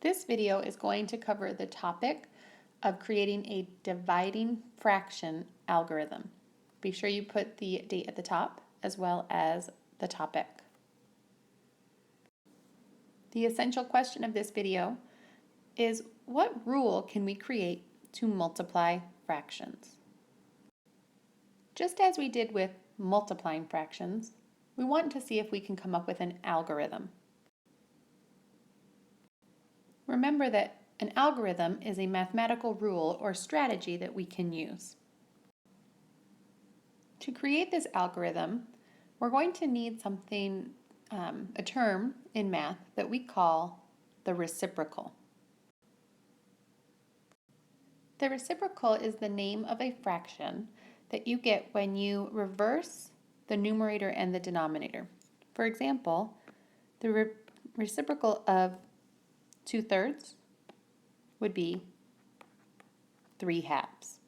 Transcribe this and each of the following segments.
This video is going to cover the topic of creating a dividing fraction algorithm. Be sure you put the date at the top as well as the topic. The essential question of this video is, what rule can we create to multiply fractions? Just as we did with multiplying fractions, we want to see if we can come up with an algorithm. Remember that an algorithm is a mathematical rule or strategy that we can use. To create this algorithm, we're going to need something, a term in math that we call the reciprocal. The reciprocal is the name of a fraction that you get when you reverse the numerator and the denominator. For example, the reciprocal of 2/3 would be 3/2.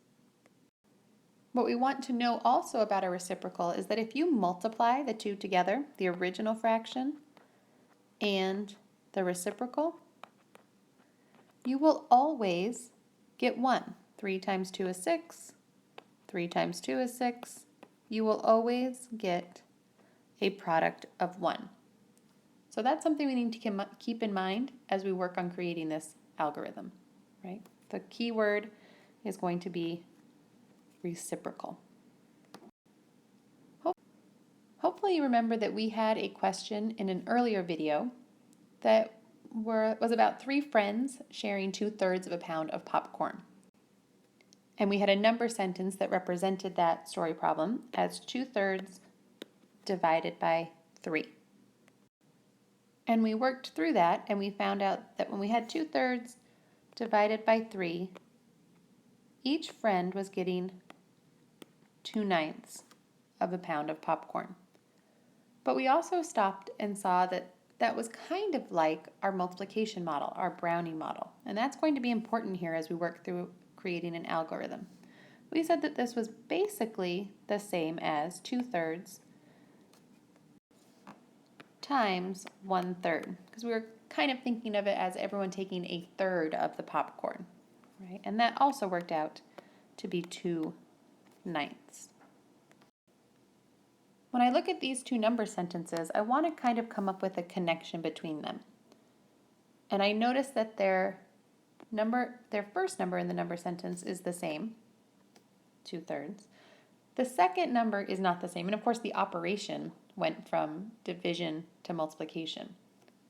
What we want to know also about a reciprocal is that if you multiply the two together, the original fraction and the reciprocal, you will always get 1. 3 times 2 is 6. 3 times 2 is 6. You will always get a product of 1. So that's something we need to keep in mind as we work on creating this algorithm, right? The key word is going to be reciprocal. Hopefully you remember that we had a question in an earlier video that was about 3 friends sharing 2/3 of a pound of popcorn. And we had a number sentence that represented that story problem as 2/3 divided by 3. And we worked through that and we found out that when we had 2/3 divided by 3, each friend was getting 2/9 of a pound of popcorn. But we also stopped and saw that that was kind of like our multiplication model, our Brownian model. And that's going to be important here as we work through creating an algorithm. We said that this was basically the same as 2/3 times 1/3, because we were kind of thinking of it as everyone taking a third of the popcorn, right? And that also worked out to be 2/9. When I look at these two number sentences, I want to kind of come up with a connection between them. And I notice that their first number in the number sentence is the same, 2/3. The second number is not the same, and of course the operation went from division to multiplication.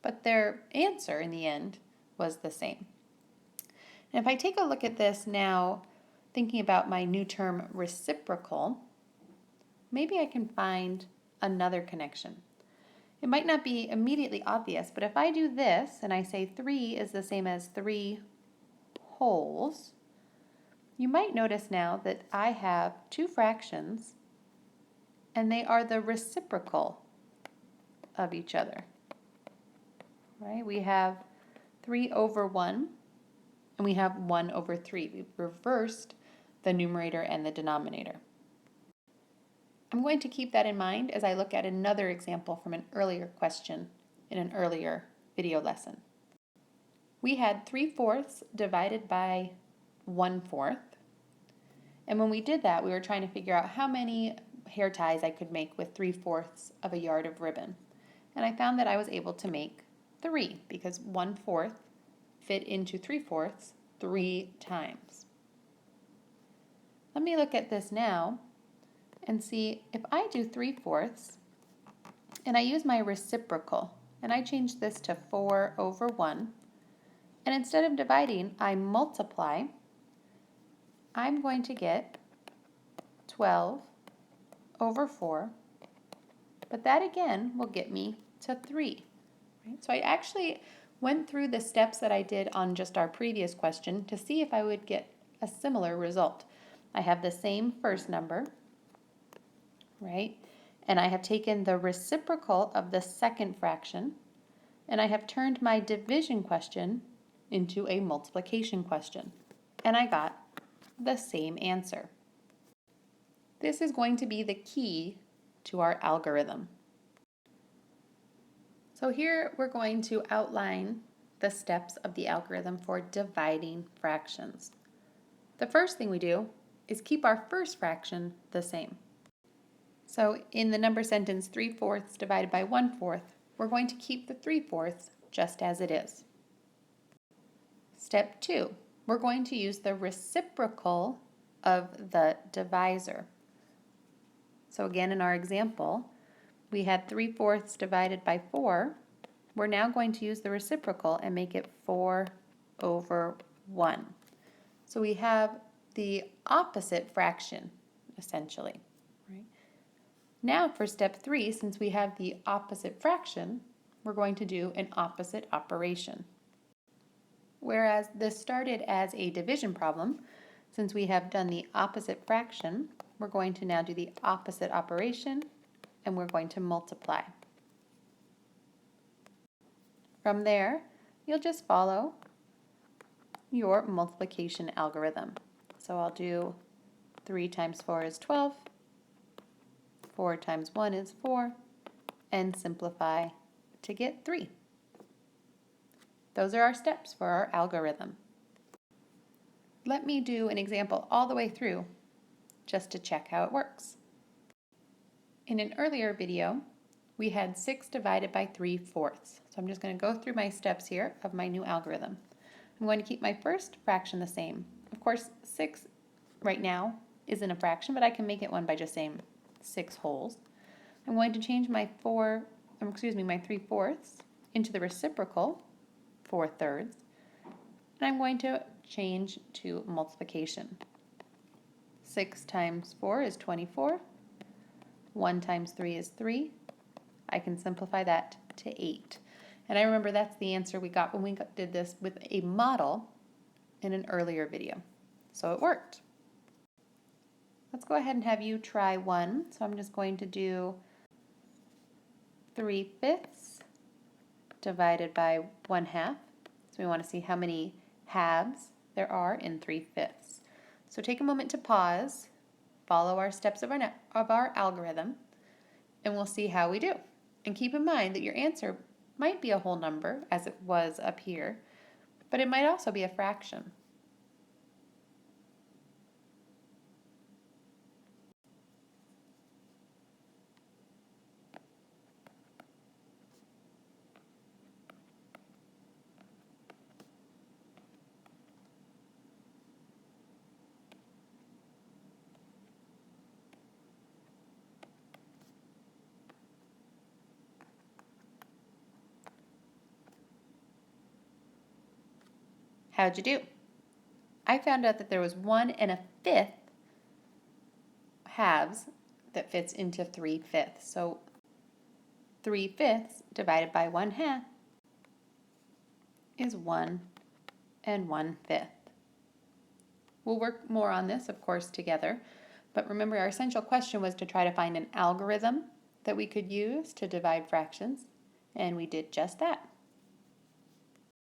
But their answer in the end was the same. And if I take a look at this now, thinking about my new term reciprocal, maybe I can find another connection. It might not be immediately obvious, but if I do this and I say 3 is the same as 3 wholes, you might notice now that I have 2 fractions and they are the reciprocal of each other, right? We have 3/1 and we have 1/3. We've reversed the numerator and the denominator. I'm going to keep that in mind as I look at another example from an earlier question in an earlier video lesson. We had 3/4 divided by 1/4. And when we did that, we were trying to figure out how many hair ties I could make with 3/4 of a yard of ribbon. And I found that I was able to make 3 because 1/4 fit into 3/4 3 times. Let me look at this now and see if I do 3/4 and I use my reciprocal and I change this to 4/1, and instead of dividing I multiply, I'm going to get 12/4, but that again will get me to 3. Right? So I actually went through the steps that I did on just our previous question to see if I would get a similar result. I have the same first number, right? And I have taken the reciprocal of the second fraction, and I have turned my division question into a multiplication question. And I got the same answer. This is going to be the key to our algorithm. So here we're going to outline the steps of the algorithm for dividing fractions. The first thing we do is keep our first fraction the same. So in the number sentence 3/4 divided by 1/4, we're going to keep the 3/4 just as it is. Step 2, we're going to use the reciprocal of the divisor. So again, in our example, we had 3/4 divided by 4. We're now going to use the reciprocal and make it 4/1. So we have the opposite fraction, essentially. Right? Now for step 3, since we have the opposite fraction, we're going to do an opposite operation. Whereas this started as a division problem, since we have done the opposite fraction, we're going to now do the opposite operation, and we're going to multiply. From there, you'll just follow your multiplication algorithm. So I'll do 3 times 4 is 12, 4 times 1 is 4, and simplify to get 3. Those are our steps for our algorithm. Let me do an example all the way through just to check how it works. In an earlier video, we had 6 divided by 3/4. So I'm just going to go through my steps here of my new algorithm. I'm going to keep my first fraction the same. Of course, 6 right now isn't a fraction, but I can make it one by just saying 6 wholes. I'm going to change my 3/4 into the reciprocal, 4/3, and I'm going to change to multiplication. 6 times 4 is 24. 1 times 3 is 3. I can simplify that to 8. And I remember that's the answer we got when we did this with a model in an earlier video. So it worked. Let's go ahead and have you try one. So I'm just going to do 3/5 divided by 1/2. So we want to see how many halves there are in 3/5. So take a moment to pause, follow our steps of our algorithm, and we'll see how we do. And keep in mind that your answer might be a whole number, as it was up here, but it might also be a fraction. How'd you do? I found out that there was 1 1/5 halves that fits into 3/5. So 3/5 divided by 1/2 is 1 1/5. We'll work more on this, of course, together. But remember, our essential question was to try to find an algorithm that we could use to divide fractions, and we did just that.